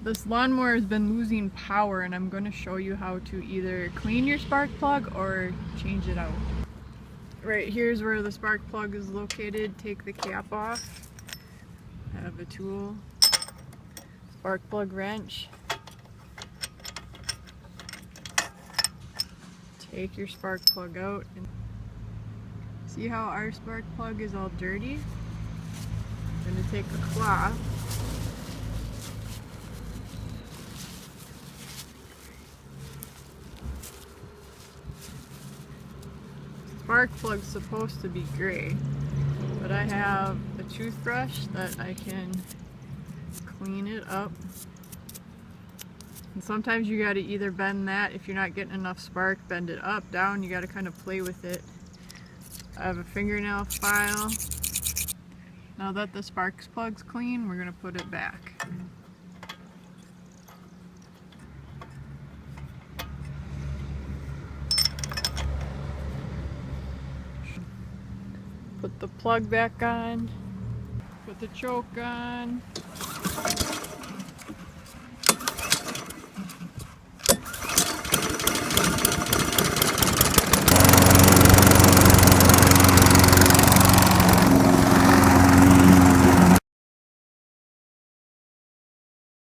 This lawnmower has been losing power, and I'm going to show you how to either clean your spark plug or change it out. Right here's where the spark plug is located. Take the cap off. I have a tool, spark plug wrench. Take your spark plug out. And see how our spark plug is all dirty? I'm going to take a cloth. Spark plug's supposed to be gray, but I have a toothbrush that I can clean it up. And sometimes you gotta either bend that, if you're not getting enough spark, bend it up, down, you gotta kind of play with it. I have a fingernail file. Now that the spark plug's clean, we're gonna put it back. Put the plug back on, put the choke on.